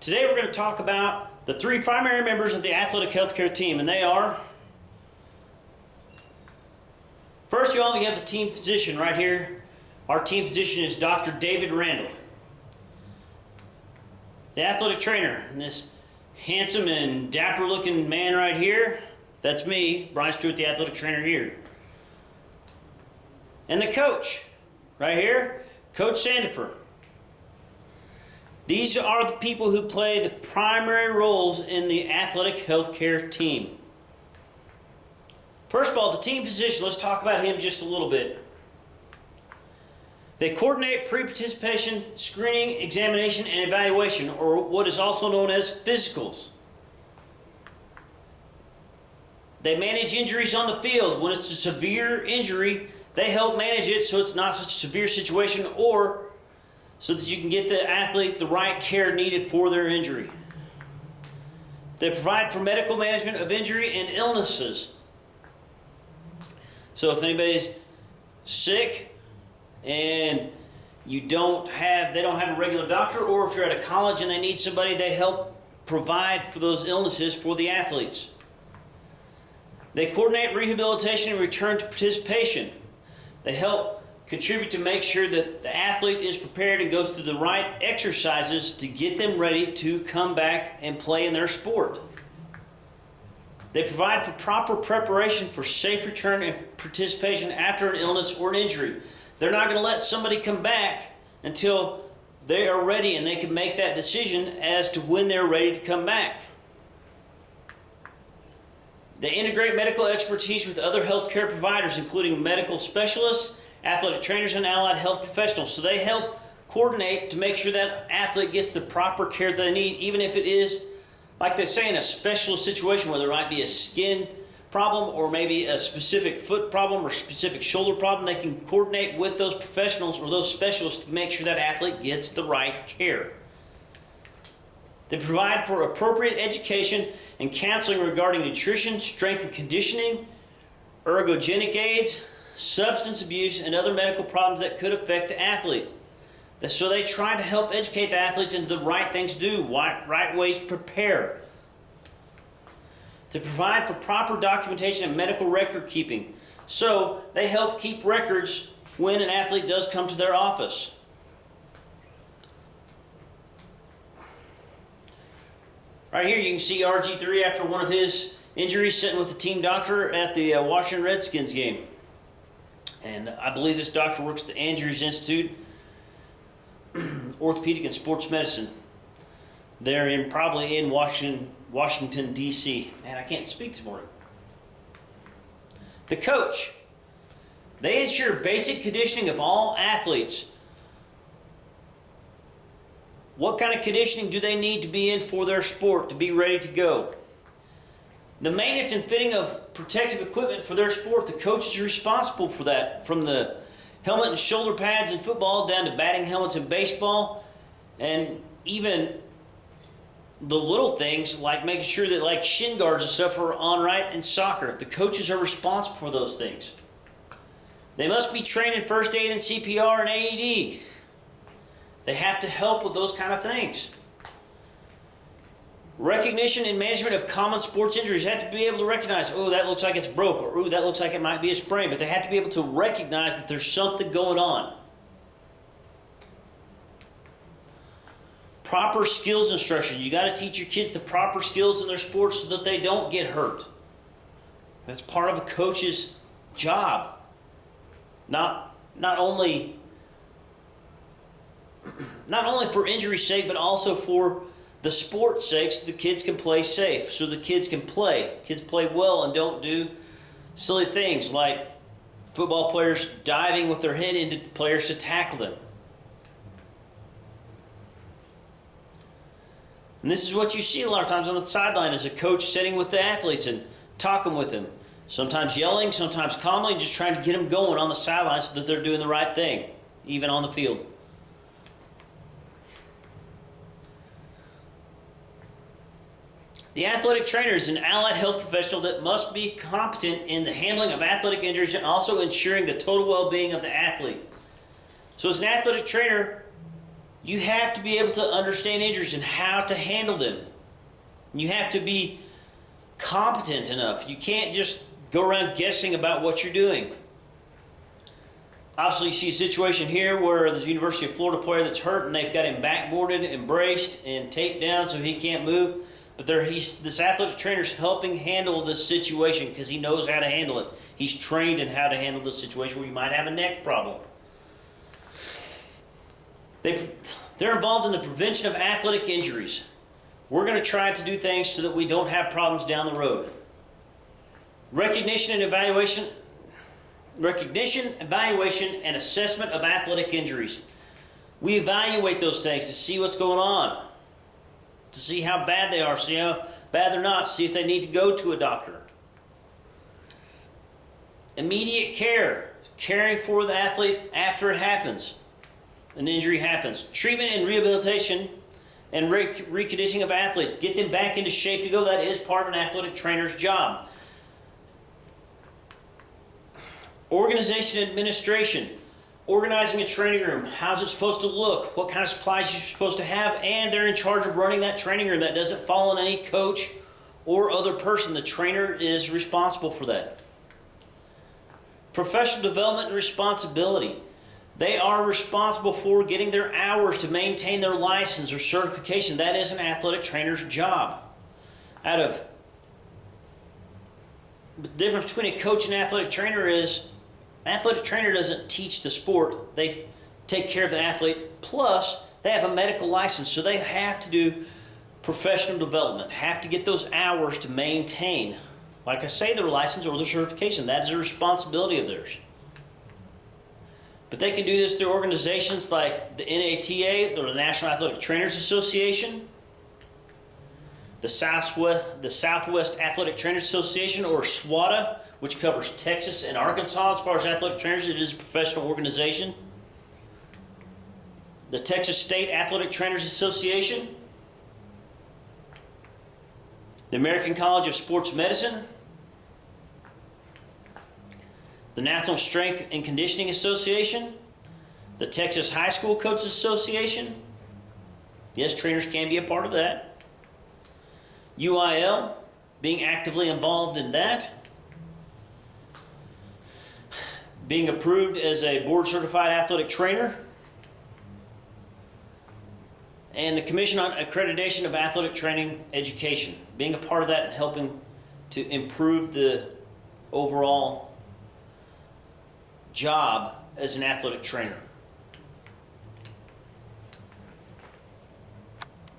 Today we're going to talk about the three primary members of the athletic healthcare team, and they are, first of all, we have the team physician right here. Our team physician is Dr. David Randall. The athletic trainer, and this handsome and dapper looking man right here, that's me, Brian Stewart, the athletic trainer here. And the coach, right here, Coach Sandifer. These are the people who play the primary roles in the athletic healthcare team. First of all, the team physician, let's talk about him just a little bit. They coordinate pre-participation, screening, examination, and evaluation, or what is also known as physicals. They manage injuries on the field. When it's a severe injury, they help manage it so it's not such a severe situation, or so that you can get the athlete the right care needed for their injury. They provide for medical management of injury and illnesses. So if anybody's sick and they don't have a regular doctor, or if you're at a college and they need somebody, they help provide for those illnesses for the athletes. They coordinate rehabilitation and return to participation. They help contribute to make sure that the athlete is prepared and goes through the right exercises to get them ready to come back and play in their sport. They provide for proper preparation for safe return and participation after an illness or an injury. They're not going to let somebody come back until they are ready and they can make that decision as to when they're ready to come back. They integrate medical expertise with other healthcare providers, including medical specialists, athletic trainers, and allied health professionals. So they help coordinate to make sure that athlete gets the proper care that they need, even if it is, like they say, in a special situation where there might be a skin problem or maybe a specific foot problem or specific shoulder problem. They can coordinate with those professionals or those specialists to make sure that athlete gets the right care. They provide for appropriate education and counseling regarding nutrition, strength and conditioning, ergogenic aids, substance abuse, and other medical problems that could affect the athlete. So they try to help educate the athletes into the right things to do, right ways to prepare. To provide for proper documentation and medical record keeping. So they help keep records when an athlete does come to their office. Right here you can see RG3 after one of his injuries sitting with the team doctor at the Washington Redskins game. And I believe this doctor works at the Andrews Institute, Orthopedic and Sports Medicine. They're probably in Washington, D.C. Man, I can't speak this morning. The coach. They ensure basic conditioning of all athletes. What kind of conditioning do they need to be in for their sport to be ready to go? The maintenance and fitting of protective equipment for their sport, the coach is responsible for that, from the helmet and shoulder pads in football down to batting helmets in baseball, and even the little things like making sure that like shin guards and stuff are on right in soccer. The coaches are responsible for those things. They must be trained in first aid and CPR and AED. They have to help with those kind of things. Recognition and management of common sports injuries. They have to be able to recognize, oh, that looks like it's broke, or oh, that looks like it might be a sprain, but they have to be able to recognize that there's something going on. Proper skills instruction. You got to teach your kids the proper skills in their sports so that they don't get hurt. That's part of a coach's job. Not only for injury's sake, but also for the sport's sake, so the kids can play safe, so the kids can play. Kids play well and don't do silly things like football players diving with their head into players to tackle them. And this is what you see a lot of times on the sideline, as a coach sitting with the athletes and talking with them. Sometimes yelling, sometimes calmly, just trying to get them going on the sideline so that they're doing the right thing, even on the field. The athletic trainer is an allied health professional that must be competent in the handling of athletic injuries and also ensuring the total well-being of the athlete. So as an athletic trainer, You have to be able to understand injuries and how to handle them. You have to be competent enough. You can't just go around guessing about what you're doing. Obviously, you see a situation here where there's a University of Florida player that's hurt and they've got him backboarded and braced and taped down so he can't move. But this athletic trainer's helping handle this situation because he knows how to handle it. He's trained in how to handle this situation where you might have a neck problem. They're involved in the prevention of athletic injuries. We're going to try to do things so that we don't have problems down the road. Recognition, evaluation, and assessment of athletic injuries. We evaluate those things to see what's going on, to see how bad they are, see how bad they're not, see if they need to go to a doctor. Immediate care, caring for the athlete after it happens. An injury happens. Treatment and rehabilitation and reconditioning of athletes. Get them back into shape to go. That is part of an athletic trainer's job. Organization and administration. Organizing a training room. How's it supposed to look? What kind of supplies you're supposed to have? And they're in charge of running that training room. That doesn't fall on any coach or other person. The trainer is responsible for that. Professional development and responsibility. They are responsible for getting their hours to maintain their license or certification. That is an athletic trainer's job. The difference between a coach and athletic trainer is an athletic trainer doesn't teach the sport. They take care of the athlete. Plus, they have a medical license, so they have to do professional development, have to get those hours to maintain, like I say, their license or their certification. That is a responsibility of theirs. But they can do this through organizations like the NATA, or the National Athletic Trainers Association, the Southwest Athletic Trainers Association, or SWATA, which covers Texas and Arkansas. As far as athletic trainers, it is a professional organization. The Texas State Athletic Trainers Association, the American College of Sports Medicine, the National Strength and Conditioning Association, the Texas High School Coaches Association. Yes, trainers can be a part of that. UIL, being actively involved in that. Being approved as a board-certified athletic trainer. And the Commission on Accreditation of Athletic Training Education, being a part of that and helping to improve the overall job as an athletic trainer.